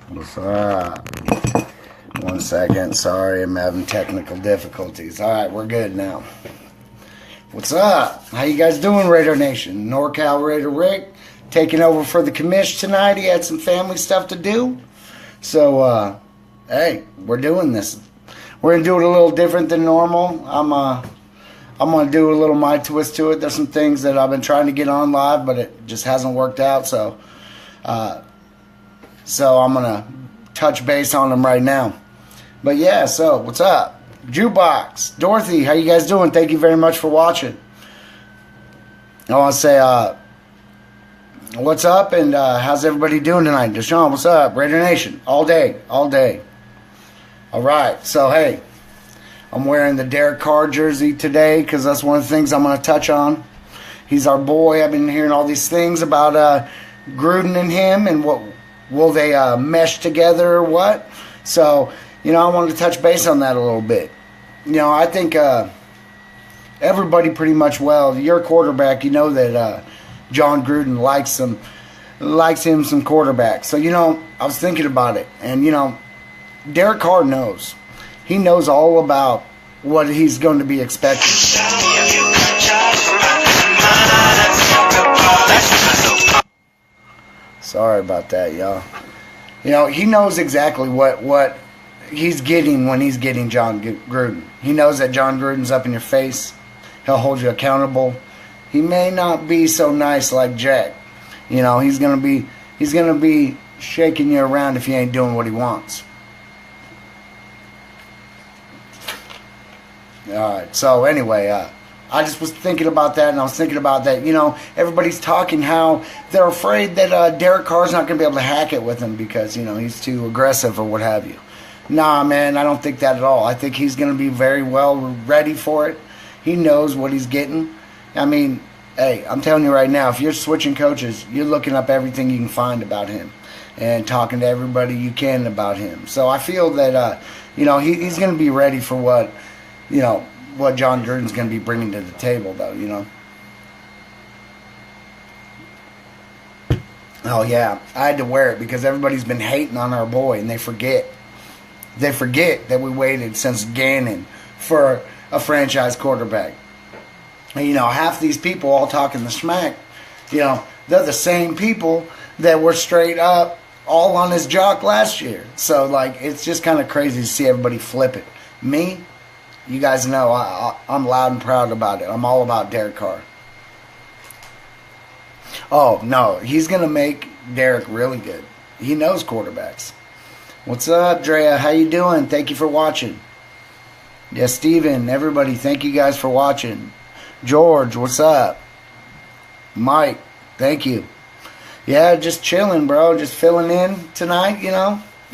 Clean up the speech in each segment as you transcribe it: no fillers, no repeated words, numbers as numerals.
What's up? 1 second. Sorry, I'm having technical difficulties. Alright, we're good now. What's up? How you guys doing, Raider Nation? NorCalRaiderRick taking over for the commish tonight. He had some family stuff to do. So, hey, we're doing this. We're going to do it a little different than normal. I'm going to do a little my twist to it. There's some things that I've been trying to get on live, but it just hasn't worked out. So I'm going to touch base on them right now. But yeah, so what's up? Jukebox, Dorothy, how you guys doing? Thank you very much for watching. I want to say what's up and how's everybody doing tonight? Deshaun, what's up? Raider Nation, all day. All right, so hey, I'm wearing the Derek Carr jersey today because that's one of the things I'm going to touch on. He's our boy. I've been hearing all these things about Gruden and him and what will they mesh together or what. So, I wanted to touch base on that a little bit. I think everybody pretty much, you're a quarterback, you know that John Gruden likes him some quarterbacks. So, I was thinking about it. And, Derek Carr knows. He knows all about what he's going to be expected. Sorry about that, y'all. He knows exactly what he's getting when he's getting John Gruden. He knows that John Gruden's up in your face. He'll hold you accountable. He may not be so nice like Jack. He's gonna be shaking you around if you ain't doing what he wants. Alright, so anyway, I just was thinking about that, and I was thinking about that, everybody's talking how they're afraid that Derek Carr's not going to be able to hack it with him because, he's too aggressive or what have you. Nah, man, I don't think that at all. I think he's going to be very well ready for it. He knows what he's getting. I mean, hey, I'm telling you right now, if you're switching coaches, you're looking up everything you can find about him and talking to everybody you can about him. So I feel that, he's going to be ready for what John Gruden's going to be bringing to the table, though, Oh, yeah, I had to wear it because everybody's been hating on our boy, and they forget. They forget that we waited since Gannon for a franchise quarterback. And, half these people all talking the smack, they're the same people that were straight up all on his jock last year. So, it's just kind of crazy to see everybody flip it. Me? You guys know I'm loud and proud about it. I'm all about Derek Carr. Oh, no. He's going to make Derek really good. He knows quarterbacks. What's up, Drea? How you doing? Thank you for watching. Yeah, Steven, everybody, thank you guys for watching. George, what's up? Mike, thank you. Yeah, just chilling, bro. Just filling in tonight,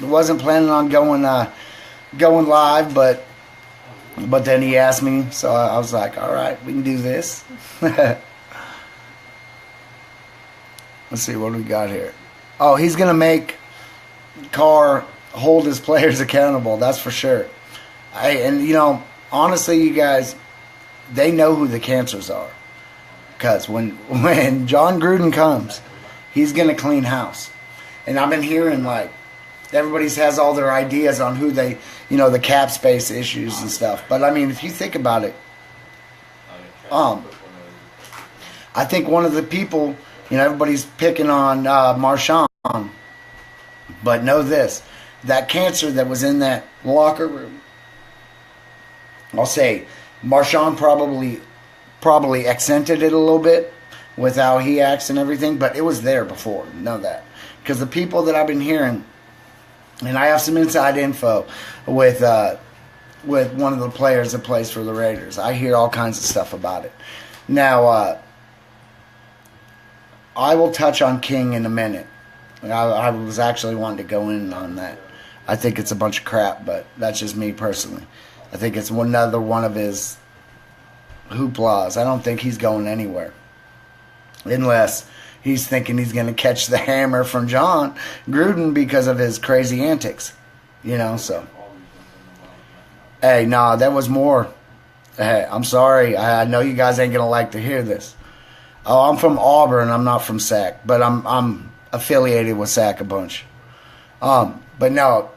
Wasn't planning on going live, but then he asked me, so I was like, all right, we can do this. Let's see, what do we got here? Oh, he's going to make Carr hold his players accountable, that's for sure. Honestly, you guys, they know who the cancers are. Because when John Gruden comes, he's going to clean house. And I've been hearing, everybody has all their ideas on who they, the cap space issues and stuff. But, if you think about it, I think one of the people, everybody's picking on Marshawn. But know this, that cancer that was in that locker room, I'll say Marshawn probably accented it a little bit with how he acts and everything, but it was there before. Know that. Because the people that I've been hearing, and I have some inside info with one of the players that plays for the Raiders. I hear all kinds of stuff about it. Now, I will touch on King in a minute. I was actually wanting to go in on that. I think it's a bunch of crap, but that's just me personally. I think it's another one of his hooplas. I don't think he's going anywhere. Unless he's thinking he's going to catch the hammer from John Gruden because of his crazy antics. So. Hey, nah, that was more. Hey, I'm sorry. I know you guys ain't going to like to hear this. Oh, I'm from Auburn. I'm not from Sac. But I'm affiliated with Sac a bunch. But no,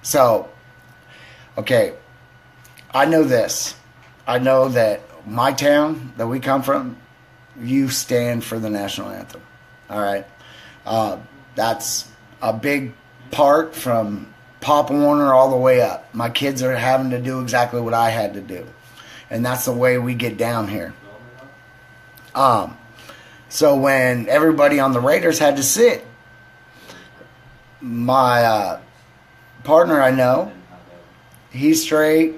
so, okay, I know this. I know that my town that we come from, you stand for the national anthem. All right? That's a big part from Pop Warner all the way up. My kids are having to do exactly what I had to do. And that's the way we get down here. So when everybody on the Raiders had to sit, my partner I know, he straight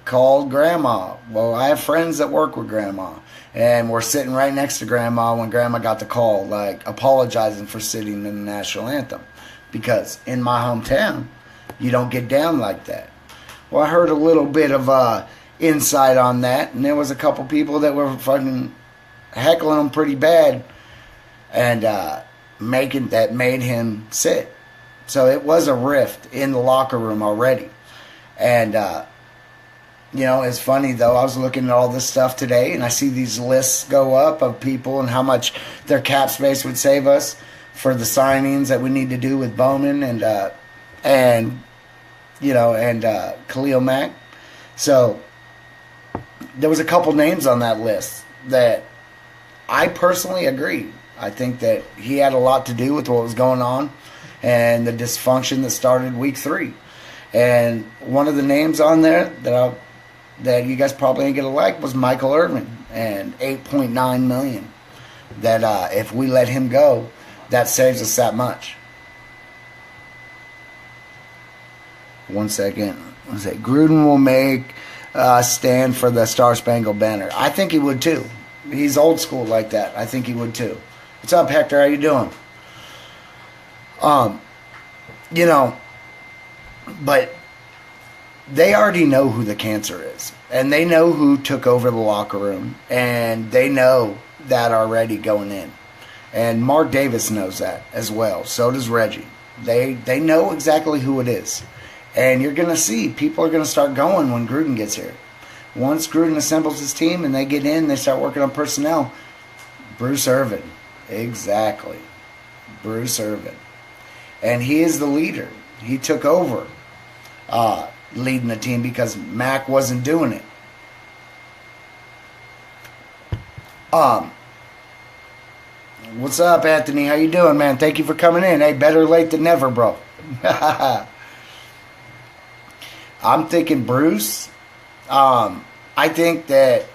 called Grandma. Well, I have friends that work with Grandma. And we're sitting right next to Grandma when Grandma got the call, like, apologizing for sitting in the national anthem. Because in my hometown, you don't get down like that. Well, I heard a little bit of insight on that, and there was a couple people that were fucking heckling him pretty bad, and made him sit. So it was a rift in the locker room already. And you know, it's funny though, I was looking at all this stuff today, and I see these lists go up of people and how much their cap space would save us for the signings that we need to do with Bowman and Khalil Mack. So there was a couple names on that list that I personally agree. I think that he had a lot to do with what was going on and the dysfunction that started week 3. And one of the names on there that you guys probably ain't gonna like was Michael Irvin, and $8.9 million. That if we let him go, that saves us that much. One second. Let's say Gruden will make stand for the Star Spangled Banner. I think he would too. He's old school like that. I think he would too. What's up, Hector? How you doing? You know, but they already know who the cancer is, and they know who took over the locker room, and they know that already going in. And Mark Davis knows that as well. So does Reggie. They know exactly who it is. And you're going to see, people are going to start going when Gruden gets here. Once Gruden assembles his team and they get in, they start working on personnel. Bruce Irvin. Exactly. Bruce Irvin. And he is the leader. He took over leading the team because Mac wasn't doing it. What's up, Anthony? How you doing, man? Thank you for coming in. Hey, better late than never, bro. I'm thinking Bruce. I think that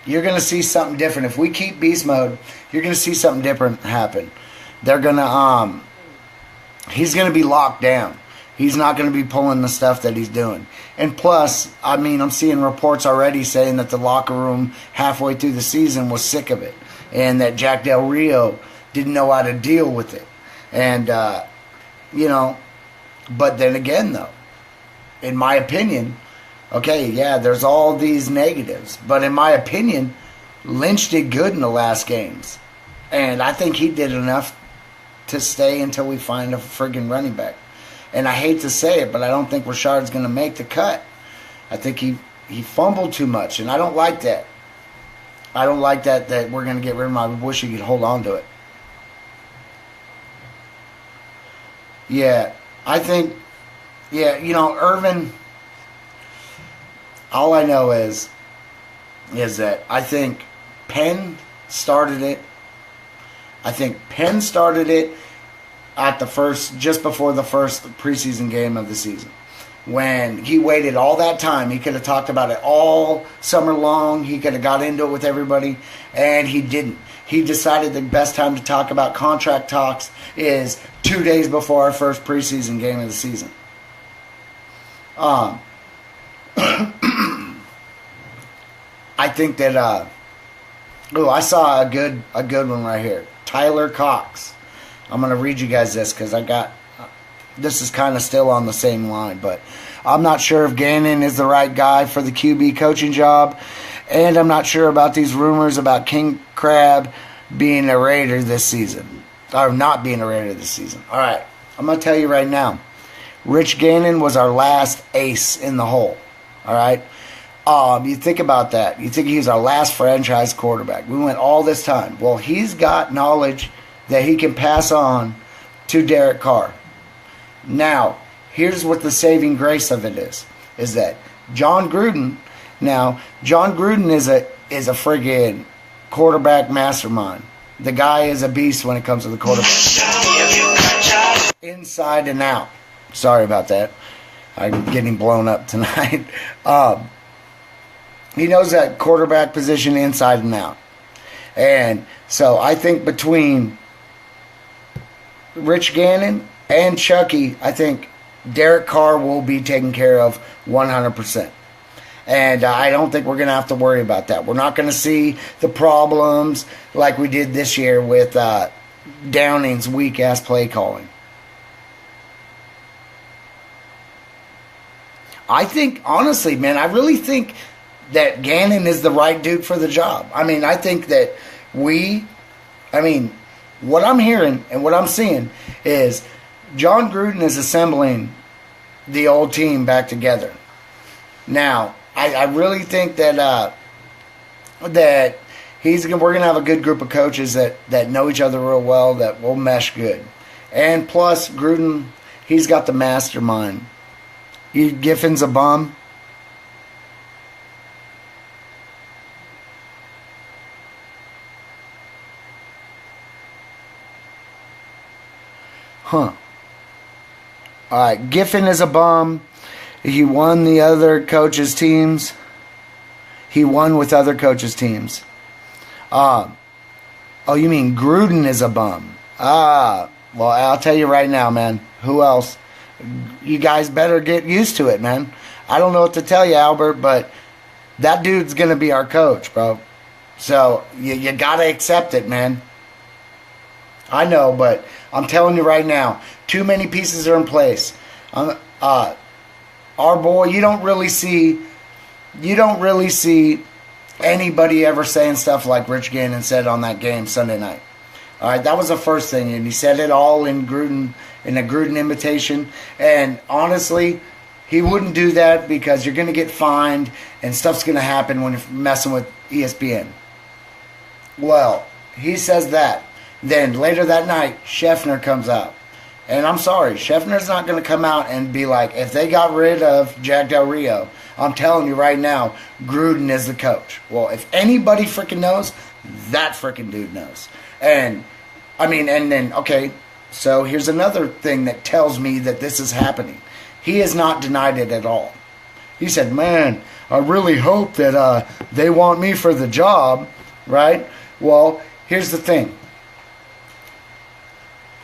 you're going to see something different. If we keep beast mode, you're going to see something different happen. They're going to, he's going to be locked down. He's not going to be pulling the stuff that he's doing. And plus, I mean, I'm seeing reports already saying that the locker room halfway through the season was sick of it. And that Jack Del Rio didn't know how to deal with it. And, you know, but then again, though, in my opinion, okay, yeah, there's all these negatives. But in my opinion, Lynch did good in the last games. And I think he did enough to stay until we find a friggin' running back. And I hate to say it, but I don't think Rashard's going to make the cut. I think he fumbled too much, and I don't like that. I don't like that we're going to get rid of him. I wish he could hold on to it. Yeah, I think, yeah, you know, Irvin, all I know is that I think Penn started it. I think Penn started it at just before the first preseason game of the season. When he waited all that time, he could have talked about it all summer long. He could have got into it with everybody, and he didn't. He decided the best time to talk about contract talks is 2 days before our first preseason game of the season. I think that I saw a good one right here. Tyler Cox. I'm going to read you guys this because this is kind of still on the same line, but I'm not sure if Gannon is the right guy for the QB coaching job, and I'm not sure about these rumors about King Crab being a Raider this season, or not being a Raider this season. All right, I'm going to tell you right now, Rich Gannon was our last ace in the hole, all right? You think about that. You think he was our last franchise quarterback. We went all this time. Well, he's got knowledge that he can pass on to Derek Carr. Now, here's what the saving grace of it is that John Gruden is a friggin' quarterback mastermind. The guy is a beast when it comes to the quarterback. Inside and out. Sorry about that. I'm getting blown up tonight. He knows that quarterback position inside and out. And so I think between Rich Gannon and Chucky, I think Derek Carr will be taken care of 100%. And I don't think we're going to have to worry about that. We're not going to see the problems like we did this year with Downing's weak-ass play calling. I think, honestly, man, I really think that Gannon is the right dude for the job. I mean, I think that what I'm hearing and what I'm seeing is John Gruden is assembling the old team back together. Now, I really think that we're going to have a good group of coaches that know each other real well, that will mesh good. And plus, Gruden, he's got the mastermind. Giffin's a bum. Huh. Alright, Giffen is a bum. He won the other coaches' teams. He won with other coaches' teams. Oh, you mean Gruden is a bum? Well, I'll tell you right now, man. Who else? You guys better get used to it, man. I don't know what to tell you, Albert, but that dude's going to be our coach, bro. So, you got to accept it, man. I know, but I'm telling you right now, too many pieces are in place. Our boy, you don't really see anybody ever saying stuff like Rich Gannon said on that game Sunday night. All right, that was the first thing, and he said it all in a Gruden invitation. And honestly, he wouldn't do that because you're going to get fined and stuff's going to happen when you're messing with ESPN. Well, he says that. Then later that night, Scheffner comes out. And I'm sorry, Scheffner's not going to come out and be like, if they got rid of Jack Del Rio, I'm telling you right now, Gruden is the coach. Well, if anybody freaking knows, that freaking dude knows. And, okay, so here's another thing that tells me that this is happening. He has not denied it at all. He said, man, I really hope that they want me for the job, right? Well, here's the thing.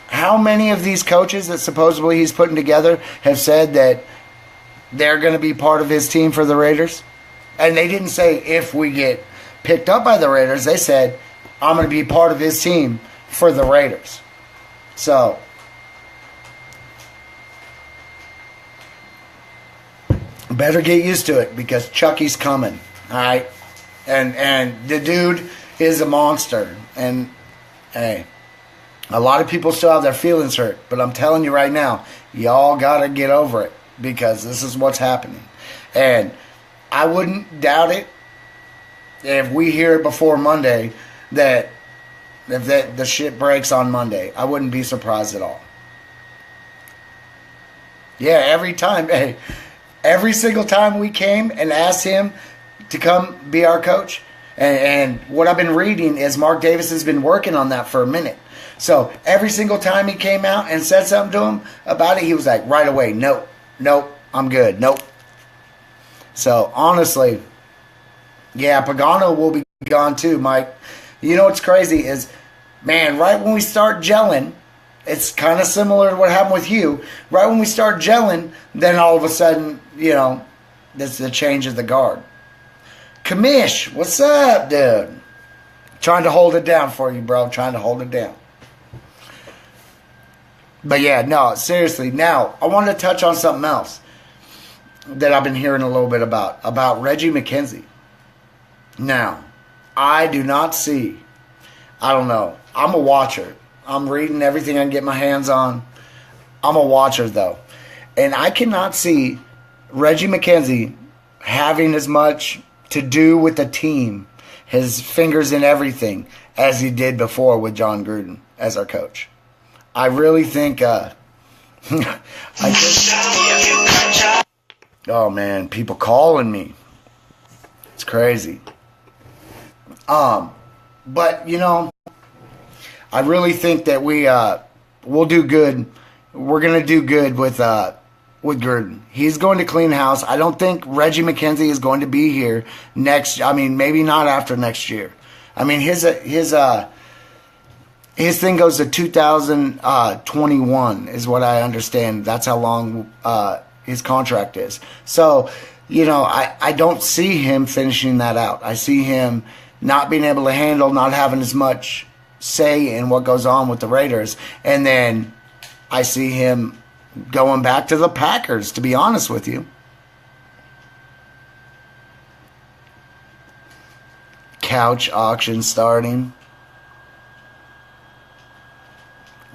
How many of these coaches that supposedly he's putting together have said that they're going to be part of his team for the Raiders? And they didn't say if we get picked up by the Raiders. They said, I'm going to be part of his team for the Raiders. So, better get used to it because Chucky's coming. All right? And the dude is a monster. And, hey, a lot of people still have their feelings hurt, but I'm telling you right now, y'all got to get over it because this is what's happening. And I wouldn't doubt it if we hear it before Monday that if the shit breaks on Monday. I wouldn't be surprised at all. Yeah, every single time we came and asked him to come be our coach, and what I've been reading is Mark Davis has been working on that for a minute. So every single time he came out and said something to him about it, he was like, right away, nope, I'm good, nope. So honestly, yeah, Pagano will be gone too, Mike. You know what's crazy is, man, right when we start gelling, it's kind of similar to what happened with you. Right when we start gelling, then all of a sudden, that's the change of the guard. Kamish, what's up, dude? Trying to hold it down for you, bro. Trying to hold it down. But yeah, no, seriously. Now, I wanted to touch on something else that I've been hearing a little bit about Reggie McKenzie. Now, I do not see, I don't know, I'm a watcher. I'm reading everything I can get my hands on. I'm a watcher, though. And I cannot see Reggie McKenzie having as much to do with the team, his fingers in everything, as he did before with John Gruden as our coach. I really think I just, oh man, people calling me. It's crazy. But you know, I really think that we'll do good. We're gonna do good with Gruden. He's going to clean house. I don't think Reggie McKenzie is going to be here next. I mean, maybe not after next year. I mean, his thing goes to 2021 is what I understand. That's how long his contract is. So, you know, I don't see him finishing that out. I see him not being able to handle, not having as much say in what goes on with the Raiders. And then I see him going back to the Packers, to be honest with you. Couch auction starting.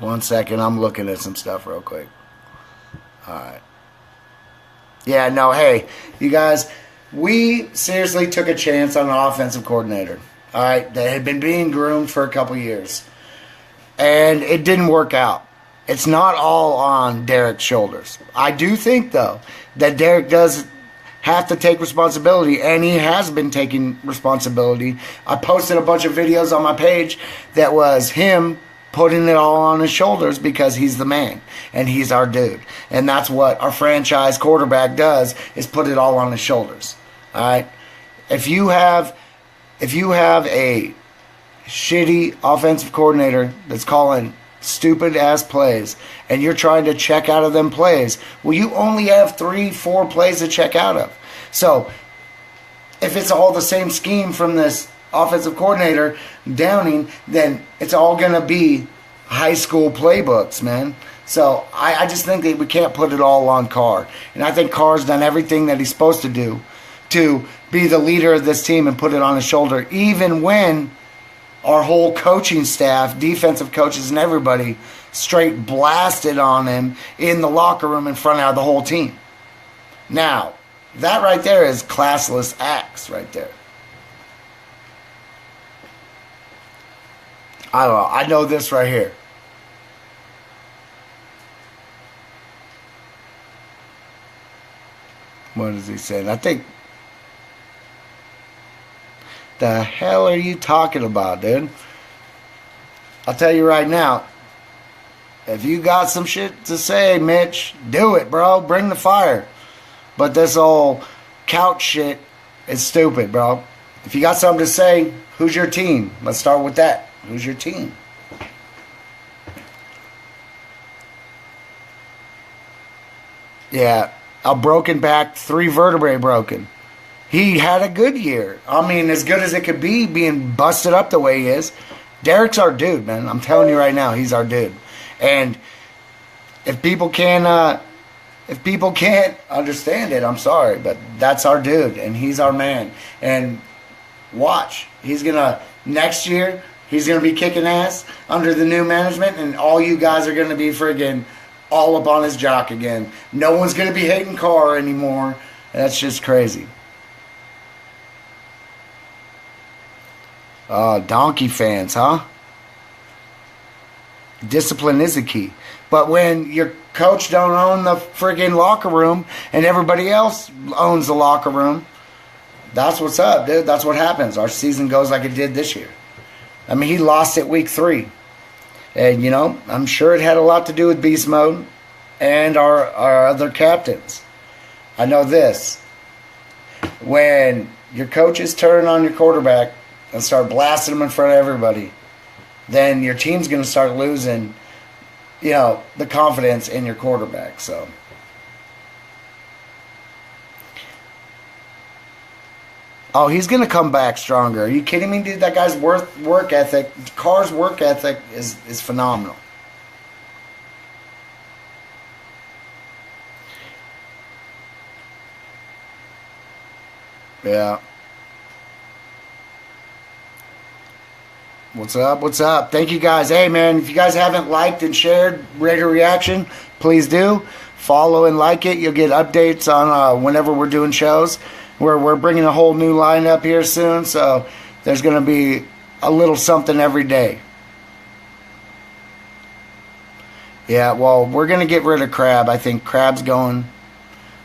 1 second, I'm looking at some stuff real quick. Alright. Yeah, no, hey, you guys, we seriously took a chance on an offensive coordinator. Alright, that had been being groomed for a couple years. And it didn't work out. It's not all on Derek's shoulders. I do think, though, that Derek does have to take responsibility, and he has been taking responsibility. I posted a bunch of videos on my page that was him putting it all on his shoulders because he's the man, and he's our dude. And that's what our franchise quarterback does, is put it all on his shoulders. All right? If you have a shitty offensive coordinator that's calling stupid ass plays and you're trying to check out of them plays, well, you only have 3-4 plays to check out of. So if it's all the same scheme from this offensive coordinator, Downing, then it's all going to be high school playbooks, man. So I just think that we can't put it all on Carr. And I think Carr's done everything that he's supposed to do to be the leader of this team and put it on his shoulder, even when our whole coaching staff, defensive coaches and everybody, straight blasted on him in the locker room in front of the whole team. Now, that right there is classless acts right there. I don't know. I know this right here. What is he saying? I think... The hell are you talking about, dude? I'll tell you right now. If you got some shit to say, Mitch, do it, bro. Bring the fire. But this old couch shit is stupid, bro. If you got something to say, who's your team? Let's start with that. Who's your team? Yeah, a broken back, 3 vertebrae broken. He had a good year. I mean, as good as it could be, being busted up the way he is. Derek's our dude, man. I'm telling you right now, he's our dude. And if people can't understand it, I'm sorry, but that's our dude, and he's our man. And watch, next year, he's gonna be kicking ass under the new management, and all you guys are gonna be friggin' all up on his jock again. No one's gonna be hating Carr anymore. That's just crazy. Donkey fans, huh? Discipline is the key. But when your coach don't own the friggin' locker room and everybody else owns the locker room, that's what's up, dude. That's what happens. Our season goes like it did this year. I mean, he lost it week 3. And, you know, I'm sure it had a lot to do with beast mode and our other captains. I know this. When your coaches turn on your quarterback and start blasting him in front of everybody, then your team's going to start losing, you know, the confidence in your quarterback. So, oh, he's going to come back stronger. Are you kidding me, dude? That guy's work ethic, Carr's work ethic is phenomenal. Yeah. What's up? What's up? Thank you guys. Hey, man, if you guys haven't liked and shared Raider Reaction, please do. Follow and like it. You'll get updates on whenever we're doing shows. We're bringing a whole new lineup here soon, so there's going to be a little something every day. Yeah, well, we're going to get rid of Crab. I think Crab's going.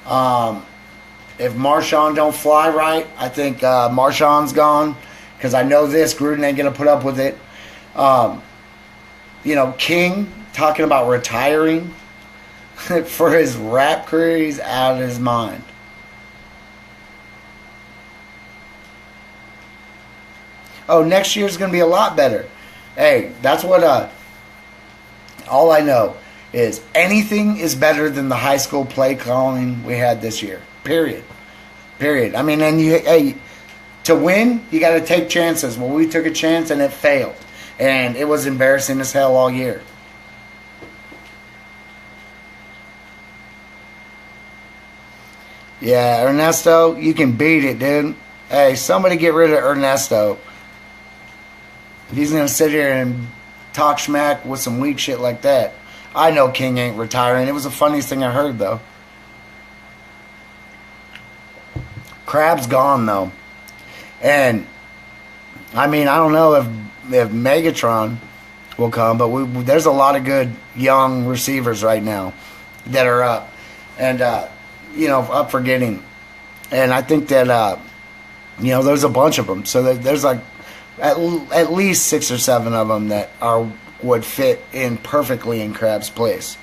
If Marshawn don't fly right, I think Marshawn's gone. Because I know this, Gruden ain't going to put up with it. King talking about retiring for his rap career, he's out of his mind. Oh, next year's going to be a lot better. Hey, that's what, all I know is anything is better than the high school play calling we had this year. Period. I mean, and to win, you got to take chances. Well, we took a chance and it failed. And it was embarrassing as hell all year. Yeah, Ernesto, you can beat it, dude. Hey, somebody get rid of Ernesto. He's going to sit here and talk smack with some weak shit like that. I know King ain't retiring. It was the funniest thing I heard, though. Crab's gone, though. And, I mean, I don't know if Megatron will come, but there's a lot of good young receivers right now that are up. And, up for getting. And I think that, there's a bunch of them. So there's like at least 6 or 7 of them that would fit in perfectly in Crab's place.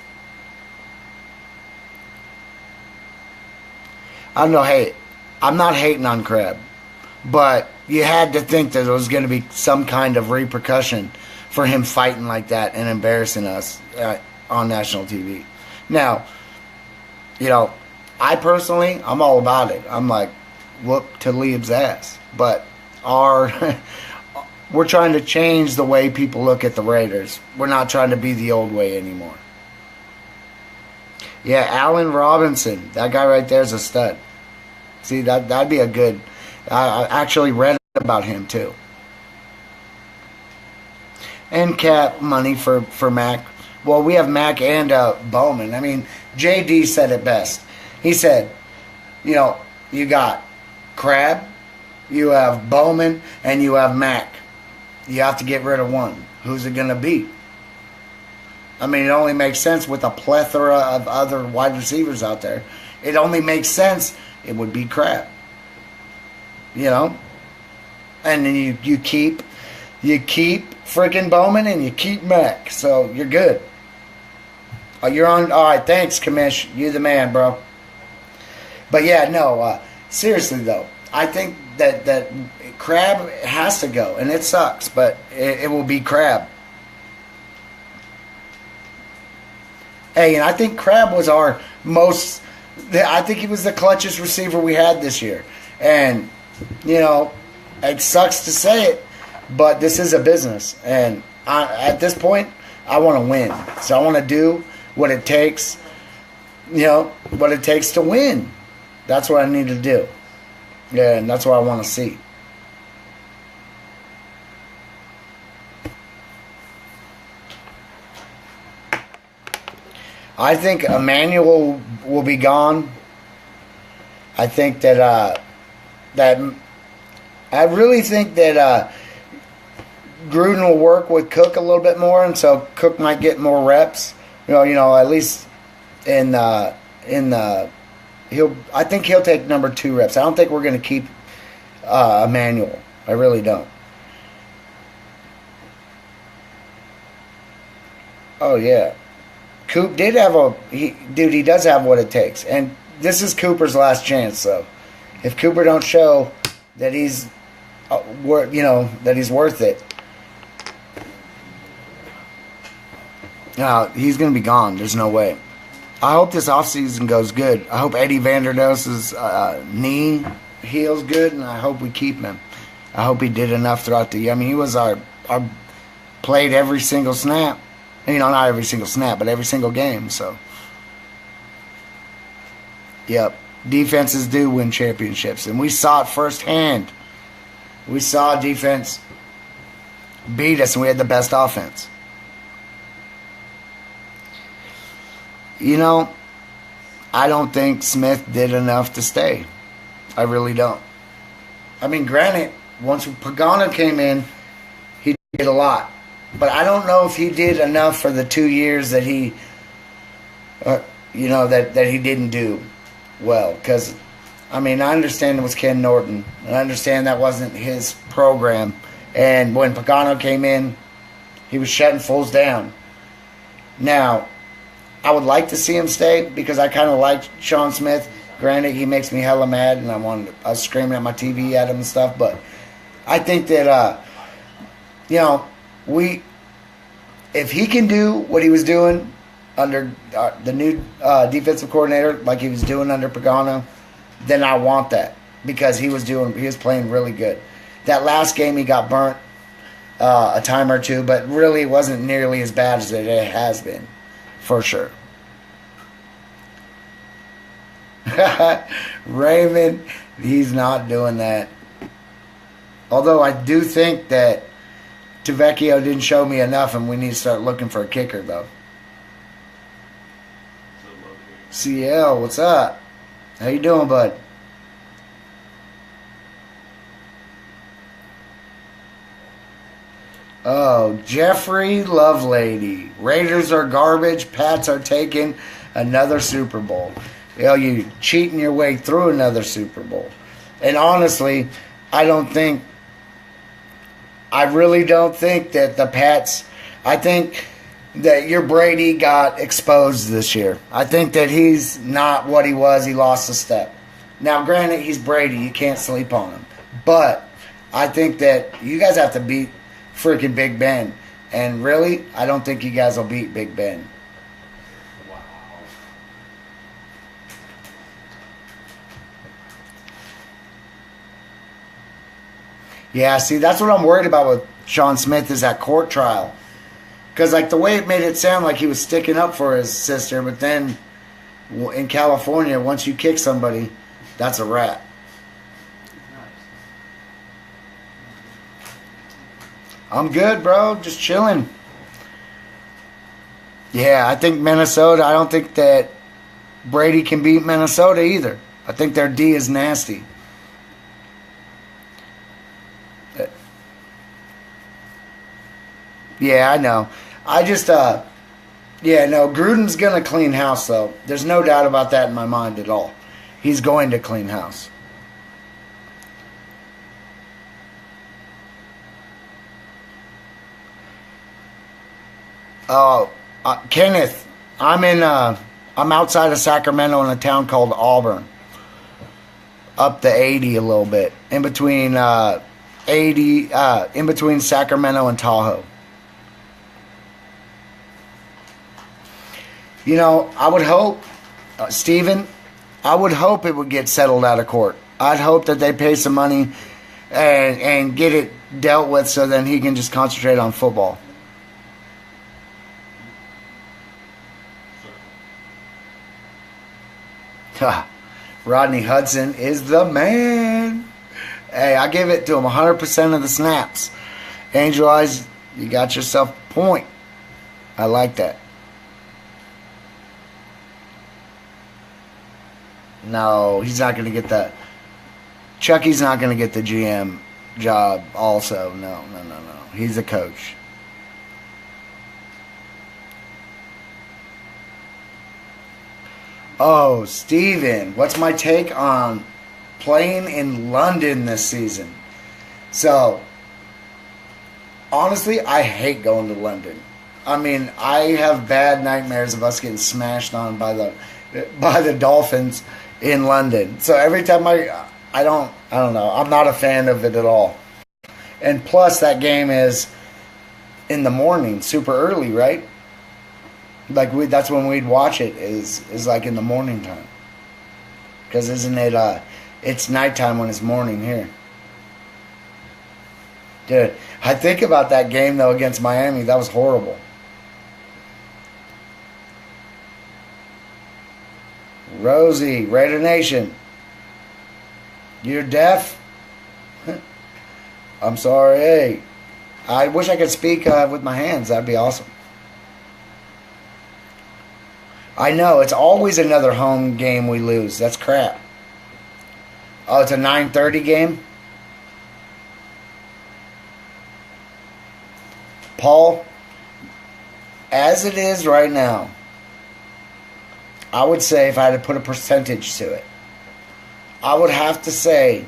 I don't know, hey, I'm not hating on Crab, but you had to think that there was going to be some kind of repercussion for him fighting like that and embarrassing us on national TV. Now, I personally, I'm all about it. I'm like, whoop to Liam's ass. But we're trying to change the way people look at the Raiders. We're not trying to be the old way anymore. Yeah, Allen Robinson. That guy right there is a stud. See, that'd be a good... I actually read about him, too. And cap money for Mac. Well, we have Mac and Bowman. I mean, JD said it best. He said, you got Crab, you have Bowman, and you have Mac. You have to get rid of one. Who's it going to be? I mean, it only makes sense with a plethora of other wide receivers out there. It only makes sense it would be Crab. And then you keep freaking Bowman and you keep Mac. So you're good. You're on. All right, thanks, Commish. You the man, bro. But yeah, no, seriously though, I think that Crab has to go, and it sucks, but it will be Crab. Hey, and I think Crab was our most... I think he was the clutchest receiver we had this year. And, it sucks to say it, but this is a business. And at this point, I want to win. So I want to do what it takes, what it takes to win. That's what I need to do. Yeah, and that's what I want to see. I think Emmanuel will be gone. I think that I really think that Gruden will work with Cook a little bit more, and so Cook might get more reps. At least in the I think he'll take number 2 reps. I don't think we're going to keep Emmanuel. I really don't. Oh yeah. Coop did have he does have what it takes. And this is Cooper's last chance, so if Cooper don't show that he's that he's worth it, he's going to be gone. There's no way. I hope this offseason goes good. I hope Eddie Vanderdos's knee heals good, and I hope we keep him. I hope he did enough throughout the year. I mean, he was our played every single snap. Not every single snap, but every single game. So, yep. Defenses do win championships, and we saw it firsthand. We saw defense beat us, and we had the best offense. I don't think Smith did enough to stay. I really don't. I mean, granted, once Pagano came in, he did a lot. But I don't know if he did enough for the 2 years that he you know, that he didn't do well. Because, I mean, I understand it was Ken Norton. And I understand that wasn't his program. And when Pagano came in, he was shutting fools down. Now, I would like to see him stay because I kind of like Sean Smith. Granted, he makes me hella mad, and I was screaming at my TV at him and stuff. But I think that, you know, if he can do what he was doing under the new defensive coordinator, like he was doing under Pagano, then I want that because he was playing really good. That last game he got burnt a time or two, but really it wasn't nearly as bad as it has been, for sure. Raymond, he's not doing that. Although I do think that Tavecchio didn't show me enough, and we need to start looking for a kicker, though. CL, what's up? How you doing, bud? Oh, Jeffrey Lovelady. Raiders are garbage. Pats are taking another Super Bowl. You know, you cheating your way through another Super Bowl. And honestly, I really don't think that the Pats, I think that your Brady got exposed this year. I think that he's not what he was. He lost a step. Now, granted, he's Brady. You can't sleep on him. But I think that you guys have to beat freaking Big Ben. And really, I don't think you guys will beat Big Ben. Yeah, see, that's what I'm worried about with Sean Smith is that court trial. Because, like, the way it made it sound like he was sticking up for his sister, but then in California, once you kick somebody, that's a wrap. I'm good, bro. Just chilling. Yeah, I think Minnesota, I don't think that Brady can beat Minnesota either. I think their D is nasty. Yeah, I know. I just, yeah, no, Gruden's going to clean house, though. There's no doubt about that in my mind at all. He's going to clean house. Oh, Kenneth, I'm outside of Sacramento in a town called Auburn. Up the 80 a little bit. In between, in between Sacramento and Tahoe. You know, I would hope, Steven, I would hope it would get settled out of court. I'd hope that they pay some money and get it dealt with so then he can just concentrate on football. Rodney Hudson is the man. Hey, I give it to him 100% of the snaps. Angel Eyes, you got yourself a point. I like that. No, he's not going to get that. Chucky's not going to get the GM job also. No. He's a coach. Oh, Steven, what's my take on playing in London this season? So, honestly, I hate going to London. I mean, I have bad nightmares of us getting smashed on by the Dolphins in London. So every time I don't know. I'm not a fan of it at all. And plus, that game is in the morning, super early, right? Like that's when we'd watch it. Is like in the morning time. Because isn't it? It's nighttime when it's morning here. Dude, I think about that game though against Miami. That was horrible. Rosie, Raider Nation. You're deaf? I'm sorry. Hey, I wish I could speak with my hands. That'd be awesome. I know. It's always another home game we lose. That's crap. Oh, it's a 9:30 game? Paul, as it is right now, I would say if I had to put a percentage to it, I would have to say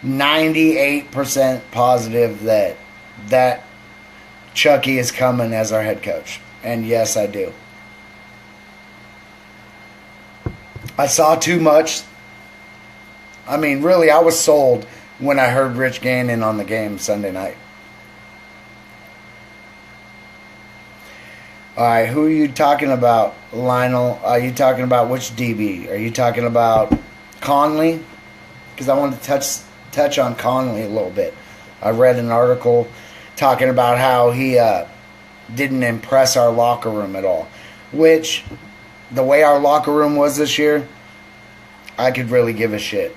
98% positive that Chucky is coming as our head coach. And yes, I do. I saw too much. I mean, really, I was sold when I heard Rich Gannon on the game Sunday night. All right, who are you talking about, Lionel? Are you talking about which DB? Are you talking about Conley? Because I want to touch on Conley a little bit. I read an article talking about how he didn't impress our locker room at all. Which, the way our locker room was this year, I could really give a shit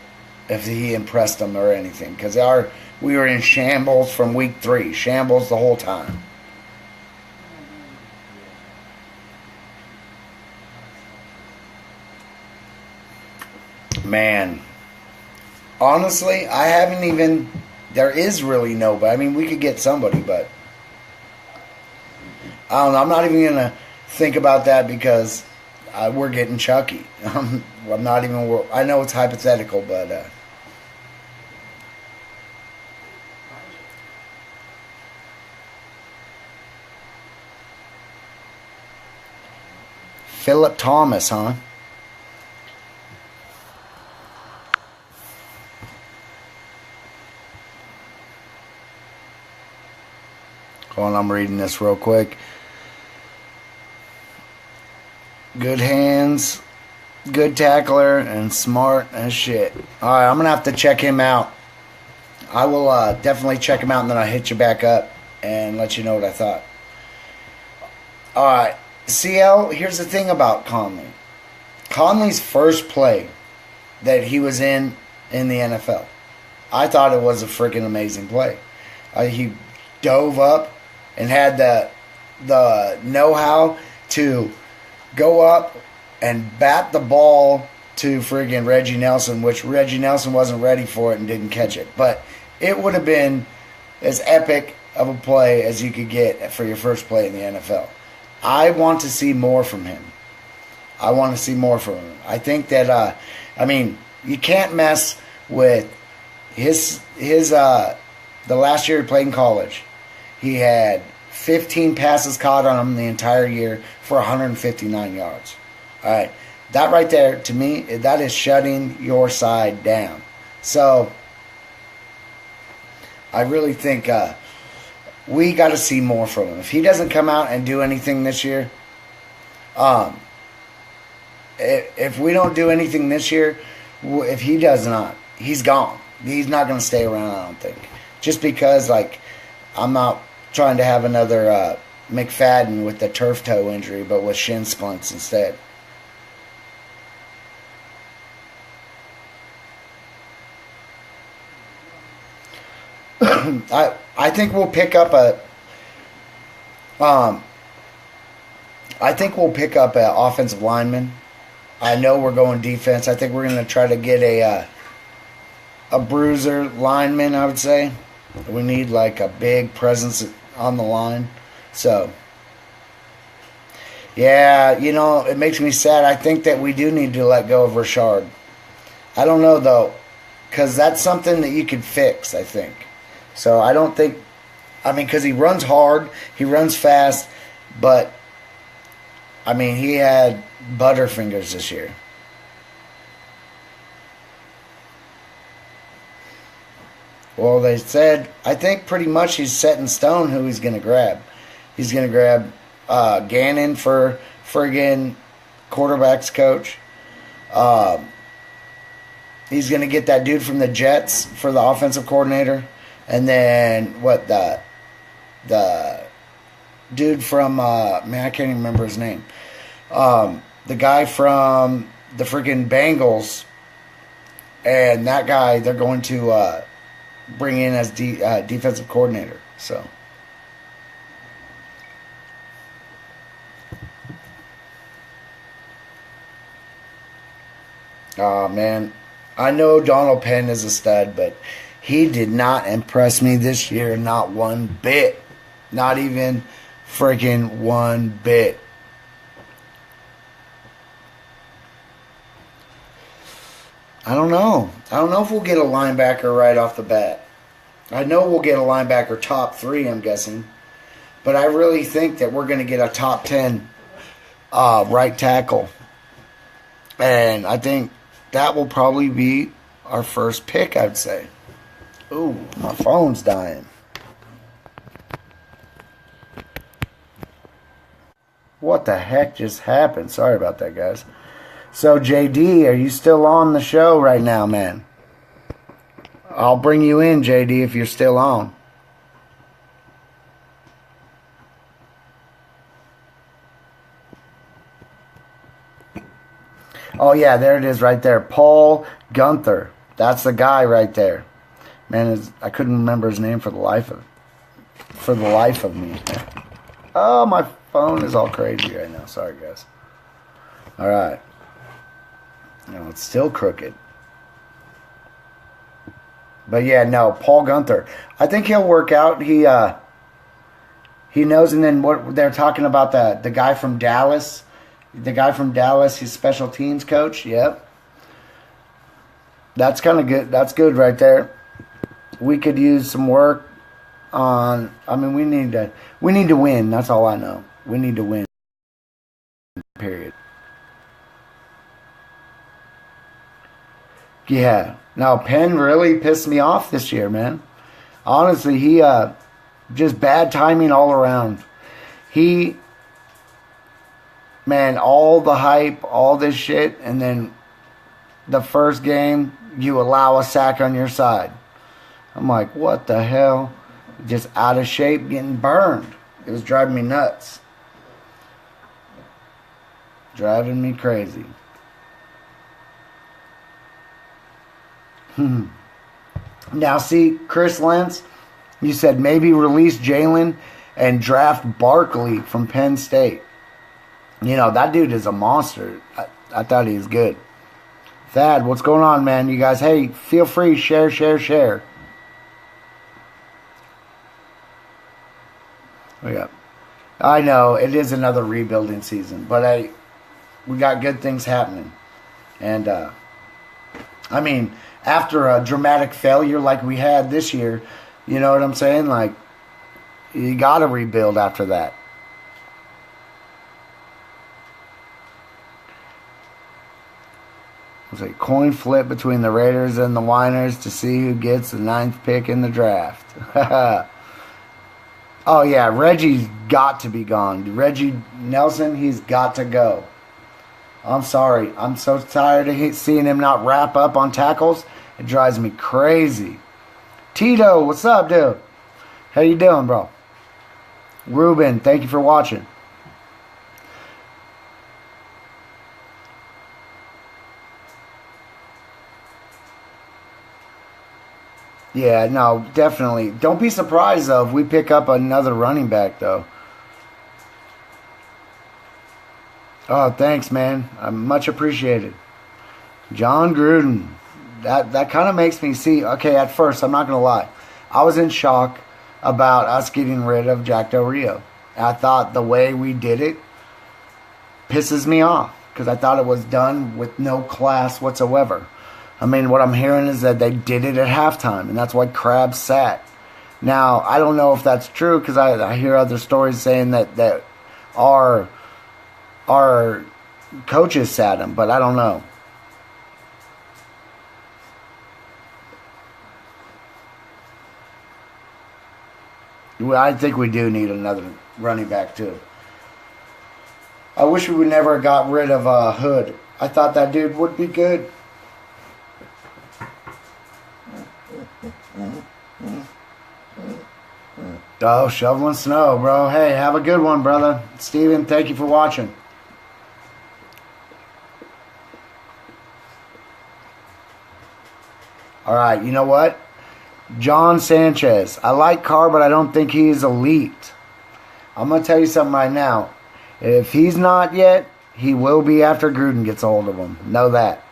if he impressed them or anything. Because we were in shambles from week 3. Shambles the whole time. Man, honestly, I haven't even. There is really nobody. I mean, we could get somebody, but I don't know. I'm not even gonna think about that because we're getting Chucky. I'm not even. I know it's hypothetical, but Philip Thomas, huh? Hold on, I'm reading this real quick. Good hands, good tackler, and smart as shit. All right, I'm going to have to check him out. I will definitely check him out, and then I'll hit you back up and let you know what I thought. All right, CL, here's the thing about Conley. Conley's first play that he was in the NFL, I thought it was a freaking amazing play. He dove up and had the know-how to go up and bat the ball to friggin' Reggie Nelson, which Reggie Nelson wasn't ready for it and didn't catch it. But it would have been as epic of a play as you could get for your first play in the NFL. I want to see more from him. I want to see more from him. I think that, you can't mess with the last year he played in college. He had 15 passes caught on him the entire year for 159 yards. All right. That right there, to me, that is shutting your side down. So, I really think we got to see more from him. If he doesn't come out and do anything this year, if we don't do anything this year, if he does not, he's gone. He's not going to stay around, I don't think. Just because, I'm not trying to have another McFadden with the turf toe injury, but with shin splints instead. I think we'll pick up an offensive lineman. I know we're going defense. I think we're going to try to get a bruiser lineman, I would say. We need a big presence on the line. So, yeah, it makes me sad. I think that we do need to let go of Rashard. I don't know, though, because that's something that you could fix, I think. So I don't think, because he runs hard, he runs fast, but, he had butterfingers this year. Well, they said, I think pretty much he's set in stone who he's going to grab. He's going to grab Gannon for friggin' quarterback's coach. He's going to get that dude from the Jets for the offensive coordinator. And then, the dude from, I can't even remember his name. The guy from the friggin' Bengals. And that guy, they're going to bring in as defensive coordinator. So, man, I know Donald Penn is a stud, but he did not impress me this year, not one bit. Not even freaking one bit. I don't know. I don't know if we'll get a linebacker right off the bat. I know we'll get a linebacker top 3, I'm guessing. But I really think that we're going to get a top 10 right tackle. And I think that will probably be our first pick, I'd say. Ooh, my phone's dying. What the heck just happened? Sorry about that, guys. So, JD, are you still on the show right now, man? I'll bring you in, JD, if you're still on. Oh, yeah, there it is right there. Paul Gunther. That's the guy right there. Man, I couldn't remember his name for the life of me. Oh, my phone is all crazy right now. Sorry, guys. All right. No, it's still crooked. But yeah, no, Paul Gunther. I think he'll work out. He knows. And then what they're talking about, the guy from Dallas. The guy from Dallas, his special teams coach. Yep. That's kind of good. That's good right there. We could use some work on. I mean, we need to win. That's all I know. We need to win. Period. Yeah. Now, Penn really pissed me off this year, man. Honestly, he just bad timing all around. Man, all the hype, all this shit, and then the first game, you allow a sack on your side. I'm like, what the hell? Just out of shape, getting burned. It was driving me nuts. Driving me crazy. Now, see, Chris Lentz, you said maybe release Jalen and draft Barkley from Penn State. You know, that dude is a monster. I thought he was good. Thad, what's going on, man? You guys, hey, feel free, share. Yeah. I know, it is another rebuilding season, but we got good things happening. And, I mean, after a dramatic failure like we had this year, you know what I'm saying? Like, you got to rebuild after that. It's a coin flip between the Raiders and the Winers to see who gets the 9th pick in the draft. Oh, yeah, Reggie's got to be gone. Reggie Nelson, he's got to go. I'm sorry. I'm so tired of seeing him not wrap up on tackles. It drives me crazy. Tito, what's up, dude? How you doing, bro? Ruben, thank you for watching. Yeah, no, definitely. Don't be surprised, though, if we pick up another running back, though. Oh, thanks, man. Much appreciated. John Gruden. That kind of makes me see. Okay, at first, I'm not going to lie. I was in shock about us getting rid of Jack Del Rio. I thought the way we did it pisses me off because I thought it was done with no class whatsoever. I mean, what I'm hearing is that they did it at halftime, and that's why Crabbe sat. Now, I don't know if that's true because I hear other stories saying that our coaches sat him, but I don't know. I think we do need another running back, too. I wish we never got rid of Hood. I thought that dude would be good. Oh, shoveling snow, bro. Hey, have a good one, brother. Steven, thank you for watching. All right, you know what? John Sanchez. I like Carr, but I don't think he's elite. I'm going to tell you something right now. If he's not yet, he will be after Gruden gets a hold of him. Know that.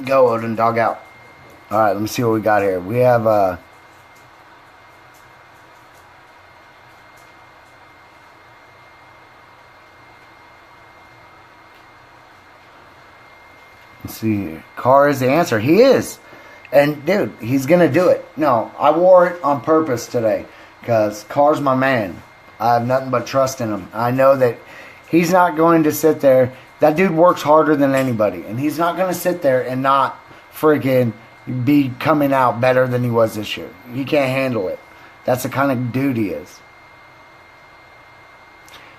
Go, Odin. Dog out. All right, let me see what we got here. We have let's see here. Carr is the answer. He is. And, dude, he's going to do it. No, I wore it on purpose today because Carr's my man. I have nothing but trust in him. I know that he's not going to sit there. That dude works harder than anybody. And he's not going to sit there and not freaking be coming out better than he was this year. He can't handle it. That's the kind of dude he is.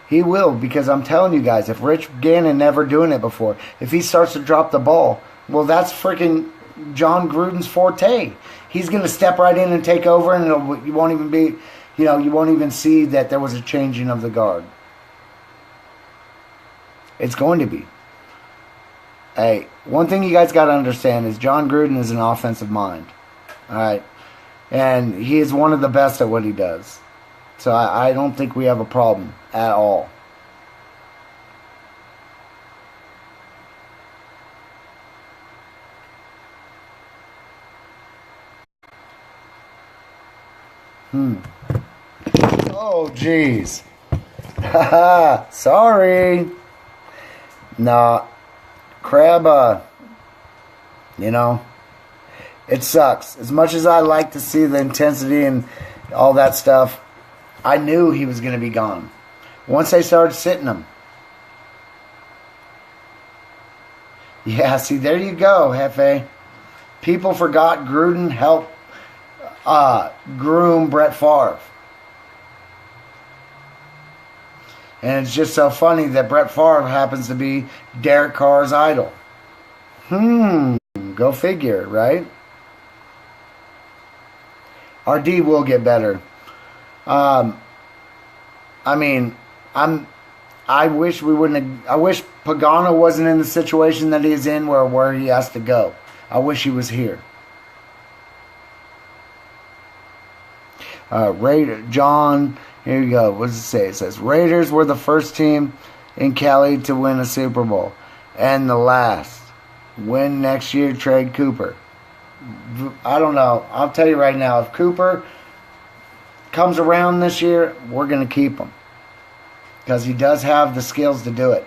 He will, because I'm telling you guys, if Rich Gannon never doing it before, if he starts to drop the ball, well, that's freaking John Gruden's forte. He's going to step right in and take over, and you won't even be, you won't even see that there was a changing of the guard. It's going to be. Hey, one thing you guys got to understand is John Gruden is an offensive mind. All right? And he is one of the best at what he does. So I don't think we have a problem at all. Oh, jeez. Sorry. Nah. Crab, it sucks. As much as I like to see the intensity and all that stuff, I knew he was going to be gone. Once they started sitting him. Yeah, see, there you go, Hefe. People forgot Gruden helped groom Brett Favre. And it's just so funny that Brett Favre happens to be Derek Carr's idol. Go figure, right? RD will get better. I wish we wouldn't have, I wish Pagano wasn't in the situation that he's in where he has to go. I wish he was here. Raider John, here you go. What does it say? It says Raiders were the first team in Cali to win a Super Bowl and the last. Win next year, trade Cooper. I don't know. I'll tell you right now, if Cooper comes around this year, we're going to keep him. Because he does have the skills to do it.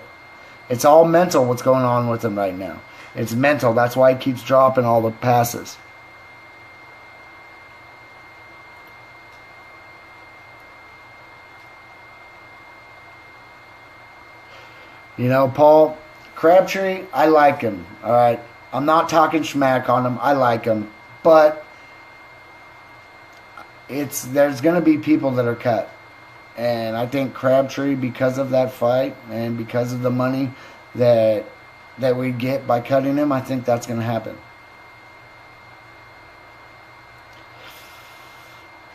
It's all mental what's going on with him right now. It's mental. That's why he keeps dropping all the passes. Paul Crabtree, I like him. All right. I'm not talking schmack on him. I like him. But there's going to be people that are cut. And I think Crabtree, because of that fight and because of the money that we get by cutting him, I think that's going to happen.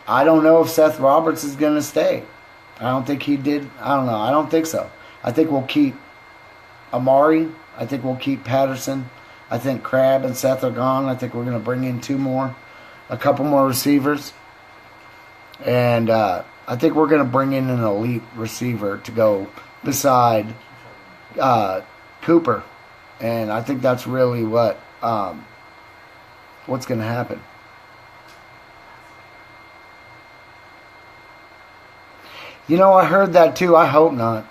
I don't know if Seth Roberts is going to stay. I don't think he did. I don't know. I don't think so. I think we'll keep Amari. I think we'll keep Patterson. I think Crab and Seth are gone. I think we're going to bring in a couple more receivers. And I think we're going to bring in an elite receiver to go beside Cooper. And I think that's really what's going to happen. I heard that too. I hope not.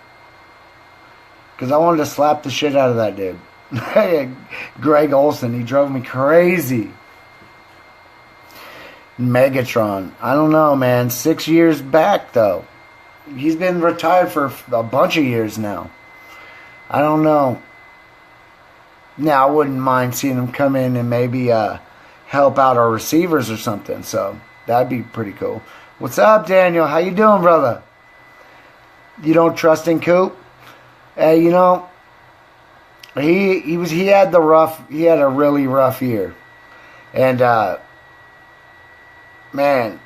Because I wanted to slap the shit out of that dude. Greg Olson, he drove me crazy. Megatron. I don't know, man. 6 years back, though. He's been retired for a bunch of years now. I don't know. Now, I wouldn't mind seeing him come in and maybe help out our receivers or something. So, that'd be pretty cool. What's up, Daniel? How you doing, brother? You don't trust in Coop? Hey, he had a really rough year. And man,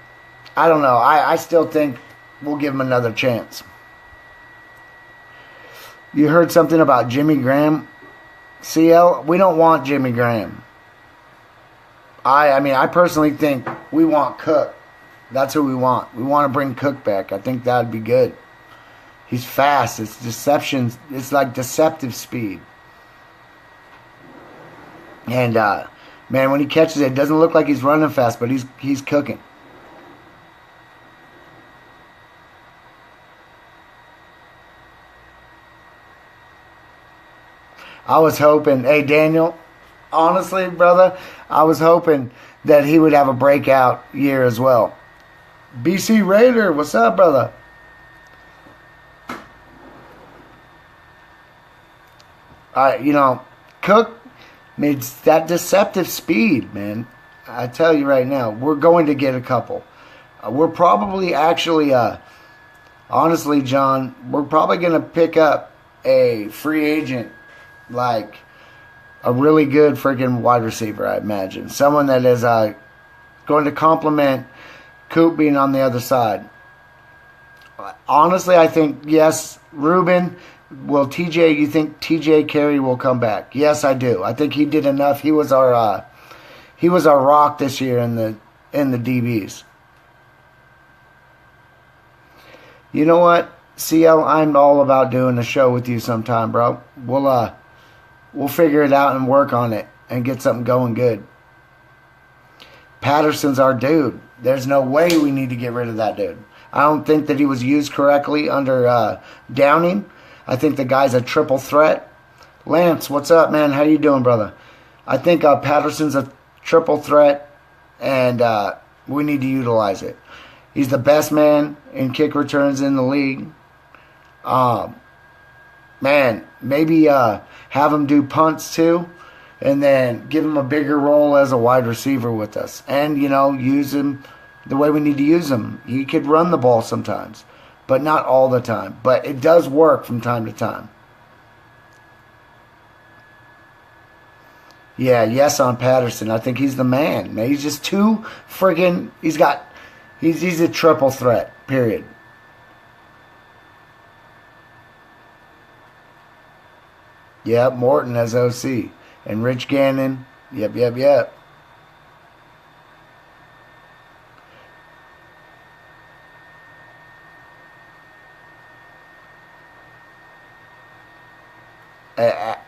I don't know. I still think we'll give him another chance. You heard something about Jimmy Graham? CL, we don't want Jimmy Graham. I personally think we want Cook. That's who we want. We want to bring Cook back. I think that'd be good. He's fast. It's deception. It's like deceptive speed. And Man, when he catches it, it doesn't look like he's running fast, but he's cooking. I was hoping, hey Daniel, honestly, brother, I was hoping that he would have a breakout year as well. BC Raider, what's up, brother? Cook made that deceptive speed, man. I tell you right now, we're going to get a couple. We're probably actually, honestly, John, we're probably going to pick up a free agent, like a really good freaking wide receiver, I imagine. Someone that is going to complement Coop being on the other side. Honestly, I think, yes, Ruben. Will TJ? You think TJ Carey will come back? Yes, I do. I think he did enough. He was our rock this year in the DBs. You know what, CL? I'm all about doing a show with you sometime, bro. We'll figure it out and work on it and get something going good. Patterson's our dude. There's no way we need to get rid of that dude. I don't think that he was used correctly under Downing. I think the guy's a triple threat. Lance, what's up, man? How you doing, brother? I think Patterson's a triple threat, and we need to utilize it. He's the best man in kick returns in the league. Man, maybe have him do punts too, and then give him a bigger role as a wide receiver with us. And, use him the way we need to use him. He could run the ball sometimes, but not all the time. But it does work from time to time. Yeah, yes on Patterson. I think he's the man. Man, he's just too friggin'. He's a triple threat, period. Yep, Morton as OC. And Rich Gannon. Yep.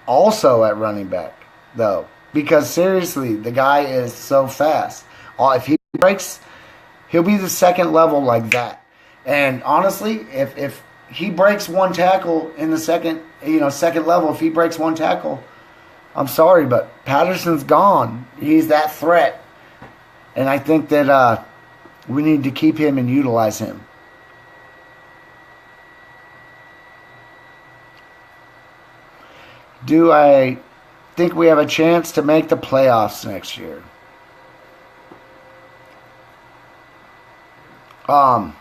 Also at running back, though. Because seriously, the guy is so fast. If he breaks, he'll be the second level like that. And honestly, if he breaks one tackle in the second level, if he breaks one tackle, I'm sorry, but Patterson's gone. He's that threat. And I think that we need to keep him and utilize him. Do I think we have a chance to make the playoffs next year? I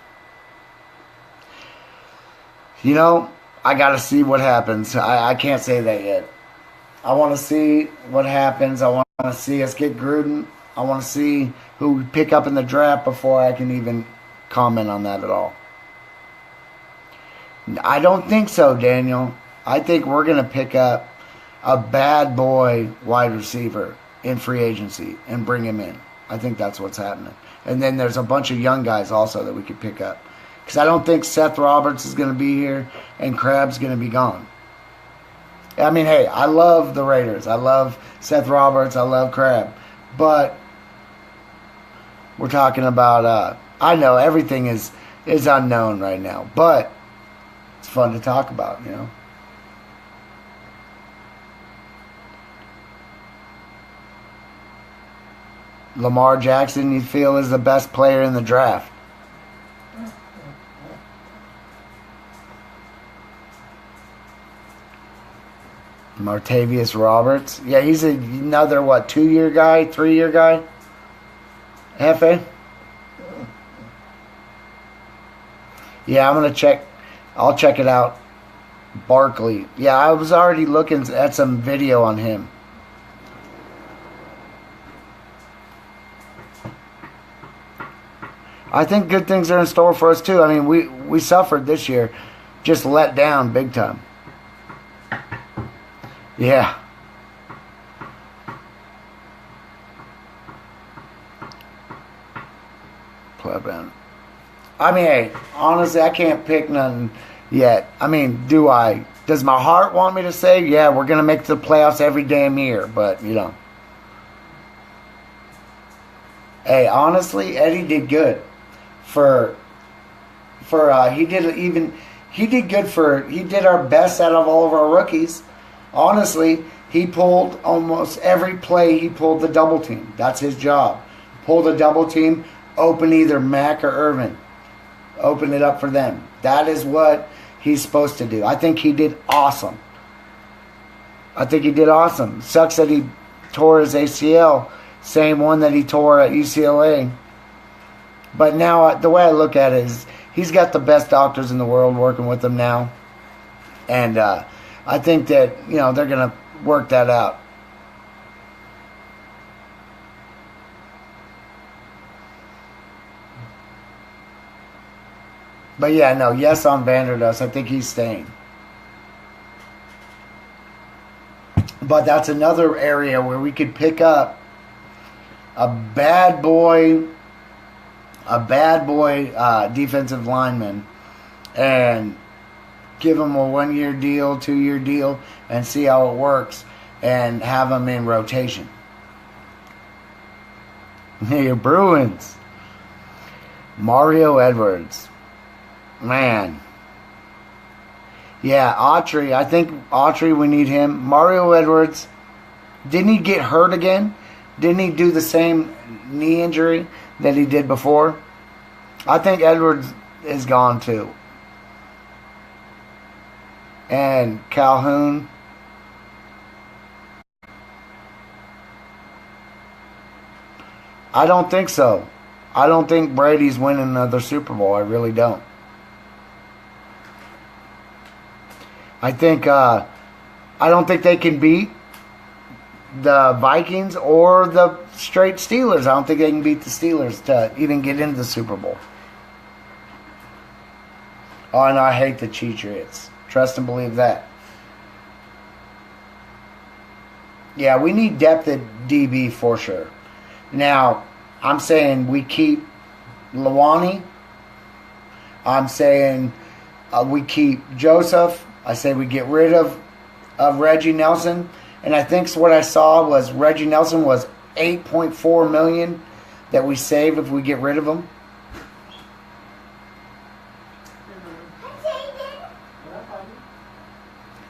got to see what happens. I can't say that yet. I want to see what happens. I want to see us get Gruden. I want to see who we pick up in the draft before I can even comment on that at all. I don't think so, Daniel. I think we're going to pick up a bad boy wide receiver in free agency and bring him in. I think that's what's happening. And then there's a bunch of young guys also that we could pick up. Because I don't think Seth Roberts is going to be here and Crab's going to be gone. I mean, hey, I love the Raiders. I love Seth Roberts. I love Crab. But we're talking about, I know everything is unknown right now. But it's fun to talk about, Lamar Jackson, you feel, is the best player in the draft? Martavius Roberts. Yeah, he's another, 2-year guy, 3-year guy? Hefe? Yeah, I'm going to check. I'll check it out. Barkley. Yeah, I was already looking at some video on him. I think good things are in store for us, too. I mean, we suffered this year. Just let down big time. Yeah. Plebin. I mean, hey, honestly, I can't pick nothing yet. I mean, do I? Does my heart want me to say, yeah, we're going to make the playoffs every damn year? But, Hey, honestly, Eddie did good for he did our best out of all of our rookies. Honestly, he pulled almost every play. He pulled the double team. That's his job. Pull the double team, open either Mac or Irvin. Open it up for them. That is what he's supposed to do. I think he did awesome. Sucks that he tore his ACL, same one that he tore at UCLA. But now, the way I look at it is, he's got the best doctors in the world working with him now. And I think that, they're going to work that out. But yeah, no, yes on Vanderdoes. I think he's staying. But that's another area where we could pick up a bad boy defensive lineman and give him a 1-year deal, 2-year deal, and see how it works, and have him in rotation. Hey, Bruins. Mario Edwards. Man. Yeah, Autry. I think Autry, we need him. Mario Edwards, didn't he get hurt again? Didn't he do the same knee injury that he did before? I think Edwards is gone too. And Calhoun. I don't think so. I don't think Brady's winning another Super Bowl. I really don't. I don't think they can beat the Vikings or the straight Steelers. I don't think they can beat the Steelers to even get into the Super Bowl. Oh, and I hate the Patriots. Trust and believe that. Yeah, we need depth at DB for sure. Now, I'm saying we keep Lawani. I'm saying we keep Joseph. I say we get rid of Reggie Nelson. And I think what I saw was Reggie Nelson was $8.4 million that we save if we get rid of him.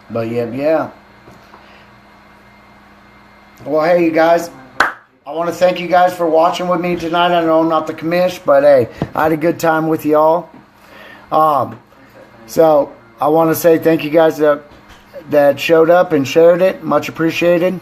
But yeah. Well, hey, you guys. I want to thank you guys for watching with me tonight. I know I'm not the commish, but hey, I had a good time with y'all. So I want to say thank you guys that showed up and shared it. Much appreciated.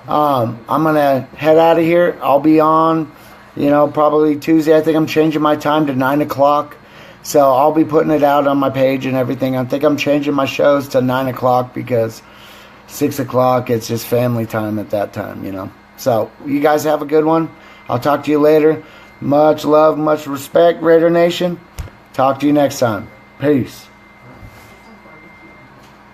I'm going to head out of here. I'll be on, probably Tuesday. I think I'm changing my time to 9 o'clock. So I'll be putting it out on my page and everything. I think I'm changing my shows to 9 o'clock because 6 o'clock, it's just family time at that time, So you guys have a good one. I'll talk to you later. Much love, much respect, Raider Nation. Talk to you next time. Peace.